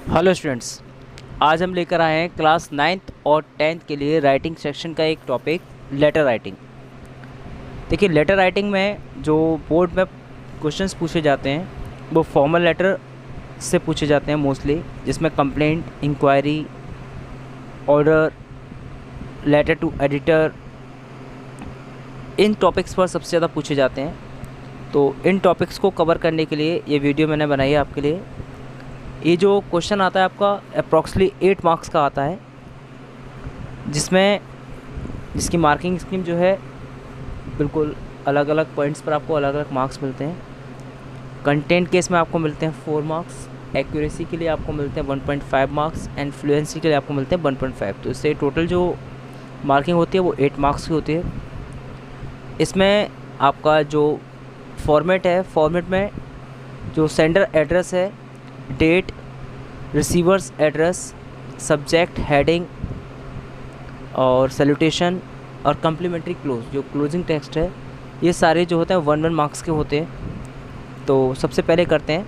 Hello students. आज हम लेकर आए हैं क्लास 9th और 10th के लिए राइटिंग सेक्शन का एक टॉपिक लेटर राइटिंग। देखिए, लेटर राइटिंग में जो बोर्ड में क्वेश्चंस पूछे जाते हैं वो फॉर्मल लेटर से पूछे जाते हैं मोस्टली, जिसमें complaint, inquiry, order, letter to editor, इन टॉपिक्स पर सबसे ज़्यादा पूछे जाते हैं। तो इन टॉपिक्स को कवर करने के लिए ये वीडियो मैंने बनाई है आपके लिए। ये जो क्वेश्चन आता है आपका अप्रॉक्सीमेटली 8 मार्क्स का आता है, जिसकी मार्किंग स्कीम जो है बिल्कुल अलग अलग पॉइंट्स पर आपको अलग अलग मार्क्स मिलते हैं। कंटेंट केस में आपको मिलते हैं 4 मार्क्स, एक्यूरेसी के लिए आपको मिलते हैं 1.5 मार्क्स एंड फ्लुएंसी के लिए आपको मिलते हैं 1.5। तो इससे टोटल जो मार्किंग होती है वो 8 मार्क्स की होती है। इसमें आपका जो फॉर्मेट है, फॉर्मेट में जो सेंडर एड्रेस है, date, receivers address, subject, heading और सैल्यूटेशन और कम्प्लीमेंट्री क्लोज, जो क्लोजिंग टेक्स्ट है, ये सारे जो होते हैं 1 मार्क्स के होते हैं। तो सबसे पहले करते हैं,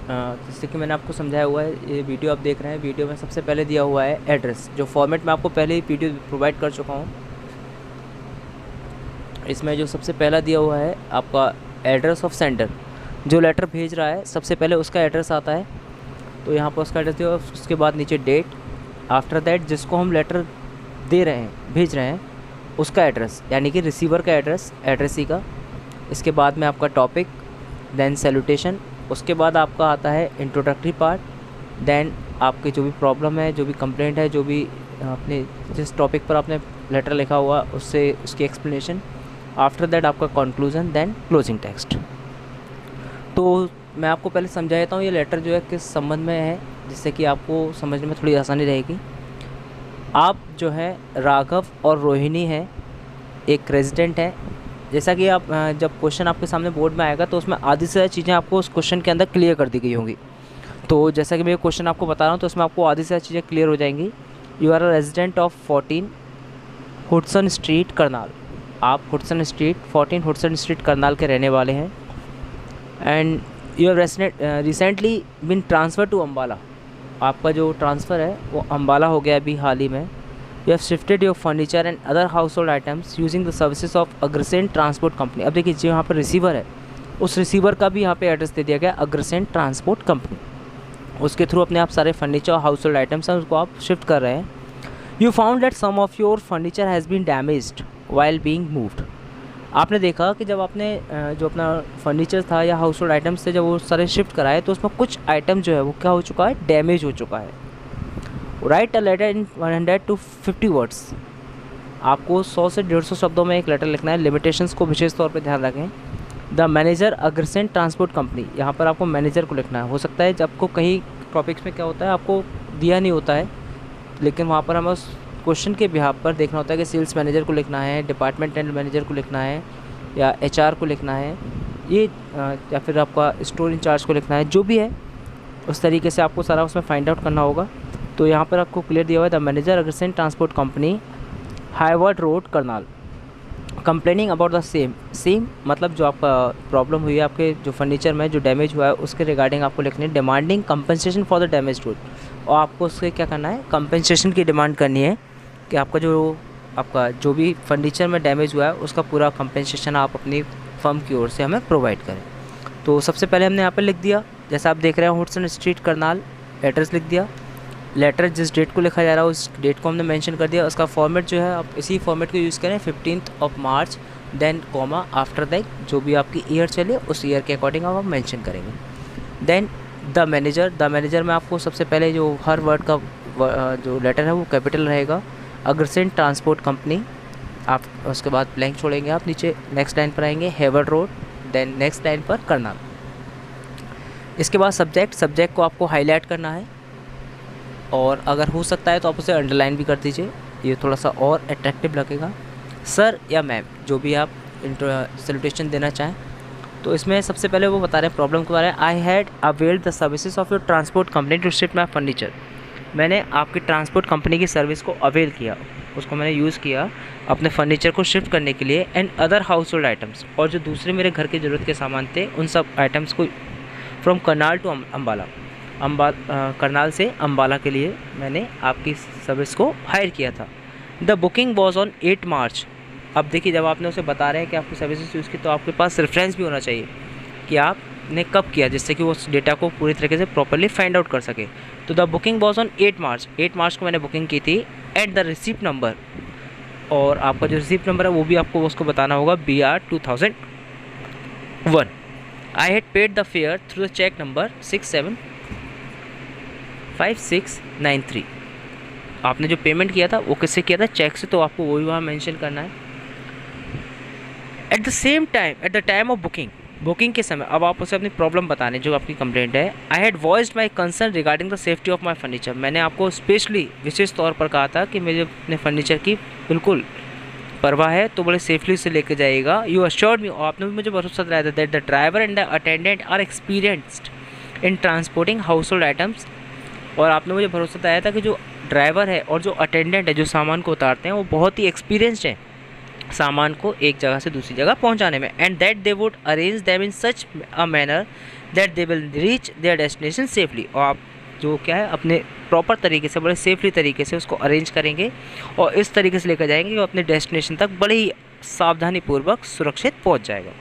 जैसे कि मैंने आपको समझाया हुआ है, ये वीडियो आप देख रहे हैं, वीडियो में सबसे पहले दिया हुआ है एड्रेस, जो फॉर्मेट मैं आपको पहले ही वीडियो प्रोवाइड कर चुका हूँ। इसमें जो सबसे पहला दिया हुआ है आपका एड्रेस ऑफ सेंडर, जो लेटर भेज रहा है सबसे पहले उसका एड्रेस आता है। तो यहाँ पर उसका एड्रेस दिया, उसके बाद नीचे डेट, आफ्टर दैट जिसको हम लेटर दे रहे हैं, भेज रहे हैं, उसका एड्रेस, यानी कि रिसीवर का एड्रेस, एड्रेसी का। इसके बाद में आपका टॉपिक, देन सैल्यूटेशन, उसके बाद आपका आता है इंट्रोडक्टरी पार्ट, देन आपकी जो भी प्रॉब्लम है, जो भी कंप्लेंट है, जो भी आपने जिस टॉपिक पर आपने लेटर लिखा हुआ उससे उसकी एक्सप्लेनेशन, आफ्टर दैट आपका कंक्लूजन, देन क्लोजिंग टेक्स्ट। तो मैं आपको पहले समझा देता हूँ ये लेटर जो है किस संबंध में है, जिससे कि आपको समझने में थोड़ी आसानी रहेगी। आप जो है राघव और रोहिणी है, एक रेजिडेंट है। जैसा कि आप जब क्वेश्चन आपके सामने बोर्ड में आएगा तो उसमें आधी से ज़्यादा चीज़ें आपको उस क्वेश्चन के अंदर क्लियर कर दी गई होंगी। तो जैसा कि मैं क्वेश्चन आपको बता रहा हूँ तो उसमें आपको आधी से ज़्यादा चीज़ें क्लियर हो जाएंगी। You are a resident of 14 Hudson street Karnal. आप Hudson street 14 Hudson street Karnal के रहने वाले हैं। And you have recently been transfer to Ambala. आपका जो ट्रांसफ़र है वो अम्बाला हो गया अभी हाल ही में। You have shifted your furniture and other house hold items using the services of Agrasen transport company. अब देखिए, जो यहाँ पर रिसीवर है उस रिसीवर का भी यहाँ पे एड्रेस दे दिया गया, अग्रसेन ट्रांसपोर्ट कंपनी। उसके थ्रू अपने आप सारे फर्नीचर और हाउस होल्ड आइटम्स हैं उसको आप शिफ्ट कर रहे हैं। You found that some of your furniture has been damaged while being moved. आपने देखा कि जब आपने जो अपना फर्नीचर था या हाउस होल्ड आइटम्स थे, जब वो सारे शिफ्ट कराए तो उसमें कुछ आइटम जो है वो क्या हो चुका है, डैमेज हो चुका है। Write a letter in 100 to 50 words. आपको 100 से 150 शब्दों में एक लेटर लिखना है। लिमिटेशंस को विशेष तौर पे ध्यान रखें। The manager Agrasen transport company, यहाँ पर आपको मैनेजर को लिखना है। हो सकता है जब को कहीं टॉपिक्स में क्या होता है आपको दिया नहीं होता है, लेकिन वहाँ पर हमें उस क्वेश्चन के बिहाफ पर देखना होता है कि सेल्स मैनेजर को लिखना है, डिपार्टमेंटल मैनेजर को लिखना है या एचआर को लिखना है, ये या फिर आपका स्टोर इंचार्ज को लिखना है, जो भी है उस तरीके से आपको सारा उसमें फाइंड आउट करना होगा। तो यहाँ पर आपको क्लियर दिया हुआ है, the manager Agrasen transport company, Highward road Karnal, complaining about the same मतलब जो आपका प्रॉब्लम हुई है, आपके जो फर्नीचर में जो डैमेज हुआ है उसके रिगार्डिंग आपको लिखनी है। Demanding compensation for the damage road, और आपको उसके क्या करना है, कंपनसेशन की डिमांड करनी है कि आपका जो भी फर्नीचर में डैमेज हुआ है उसका पूरा कंपनसेशन आप अपनी फर्म की ओर से हमें प्रोवाइड करें। तो सबसे पहले हमने यहाँ पर लिख दिया, जैसा आप देख रहे हैं, हुडसन स्ट्रीट करनाल, एड्रेस लिख दिया। लेटर जिस डेट को लिखा जा रहा है उस डेट को हमने मेंशन कर दिया। उसका फॉर्मेट जो है आप इसी फॉर्मेट को यूज़ करें, 15 मार्च, देन कॉमा, आफ्टर दैट जो भी आपकी ईयर चले उस ईयर के अकॉर्डिंग आप मेंशन करेंगे। देन द मैनेजर में आपको सबसे पहले जो हर वर्ड का जो लेटर है वो कैपिटल रहेगा, अग्रसेन ट्रांसपोर्ट कंपनी। आप उसके बाद ब्लैंक छोड़ेंगे, आप नीचे नेक्स्ट लाइन पर आएंगे, Hayward road, then next line पर करनाल। इसके बाद सब्जेक्ट को आपको हाईलाइट करना है, और अगर हो सकता है तो आप उसे अंडरलाइन भी कर दीजिए, ये थोड़ा सा और अट्रैक्टिव लगेगा। सर या मैम, जो भी आप सैल्यूटेशन देना चाहें। तो इसमें सबसे पहले वो बता रहे हैं प्रॉब्लम के बारे में। I had availed the services of your transport company to shift my furniture. मैंने आपकी ट्रांसपोर्ट कंपनी की सर्विस को अवेल किया, उसको मैंने यूज़ किया अपने फर्नीचर को शिफ्ट करने के लिए, and other house hold items, और जो दूसरे मेरे घर की ज़रूरत के सामान थे उन सब आइटम्स को, फ्रॉम करनाल टू अम्बाला। करनाल से अम्बाला के लिए मैंने आपकी सर्विस को हायर किया था। द बुकिंग वॉज ऑन 8 मार्च। अब देखिए, जब आपने उसे बता रहे हैं कि आपकी सर्विसेज यूज़ की, तो आपके पास रेफरेंस भी होना चाहिए कि आपने कब किया, जिससे कि वो उस डेटा को पूरी तरीके से प्रॉपर्ली फाइंड आउट कर सके। तो द बुकिंग वॉज ऑन 8 मार्च, 8 मार्च को मैंने बुकिंग की थी एट द रिसिप्ट नंबर, और आपका जो रिसिप्ट नंबर है वो भी आपको उसको बताना होगा, BR 2001। I had paid the fare through the cheque number 675693। आपने जो पेमेंट किया था वो किससे किया था? चेक से, तो आपको वही वहाँ मेंशन करना है। At the same time, at the time of booking के समय, अब आप उसे अपनी प्रॉब्लम बताने, जो आपकी कंप्लेंट है। I had voiced my concern regarding the safety of my furniture. मैंने आपको स्पेशली विशेष तौर पर कहा था कि मुझे अपने फर्नीचर की बिल्कुल परवाह है, तो बड़े सेफली से लेकर जाइएगा। यू अश्योर्ड मी, और आपने भी मुझे भरोसा दिलाया था that the driver and the attendant are experienced in transporting household items. और आपने मुझे भरोसा दिलाया था कि जो ड्राइवर है और जो अटेंडेंट है, जो सामान को उतारते हैं, वो बहुत ही एक्सपीरियंस्ड हैं सामान को एक जगह से दूसरी जगह पहुंचाने में। And that they would arrange them in such a manner that they will reach there destination safely. और आप जो क्या है, अपने प्रॉपर तरीके से, बड़े सेफली तरीके से उसको अरेंज करेंगे और इस तरीके से लेकर जाएंगे कि वो अपने डेस्टिनेशन तक बड़े ही सावधानीपूर्वक सुरक्षित पहुंच जाएगा।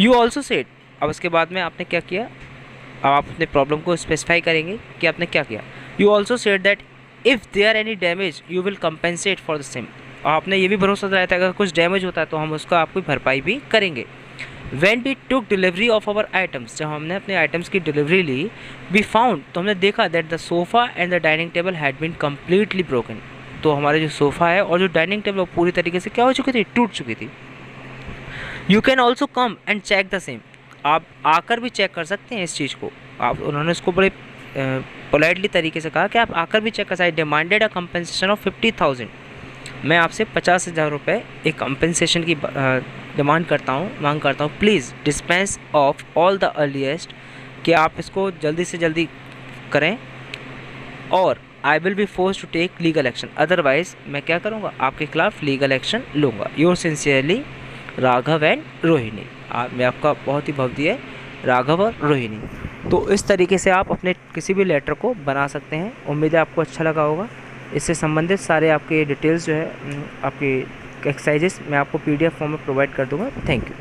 यू ऑल्सो सेड, अब उसके बाद में आपने क्या किया, अब आप अपने प्रॉब्लम को स्पेसिफाई करेंगे कि आपने क्या किया। You also said that if there any damage you will compensate for the same. आपने ये भी भरोसा दिलाया था अगर कुछ डैमेज होता है तो हम उसका आपकी भरपाई भी करेंगे। When we took delivery of our items, जब हमने अपने आइटम्स की डिलीवरी ली, we found, तो हमने देखा that the sofa and the dining table had been completely broken। तो हमारे जो सोफ़ा है और जो डाइनिंग टेबल वो पूरी तरीके से क्या हो चुकी थी, टूट चुकी थी। You can also come and check the same। आप आकर भी चेक कर सकते हैं इस चीज़ को। आप, उन्होंने इसको बड़े पोलाइटली तरीके से कहा कि आप आकर भी चेक कर सकते हैं। Demanded a compensation of 50,000। मैं आपसे 50,000 रुपये एक कंपनसेशन की डिमांड करता हूँ, मांग करता हूँ। Please dispense of all the earliest, कि आप इसको जल्दी से जल्दी करें, और I will be force to take legal action, otherwise मैं क्या करूँगा, आपके खिलाफ लीगल एक्शन लूँगा। Your sincerely Raghav and Rohini. मैं आपका बहुत ही भव्य है, राघव और रोहिणी। तो इस तरीके से आप अपने किसी भी लेटर को बना सकते हैं। उम्मीद है आपको अच्छा लगा होगा। इससे संबंधित सारे आपके डिटेल्स जो है, आपके एक्सरसाइजेस मैं आपको PDF फॉर्म में प्रोवाइड कर दूंगा। Thank you.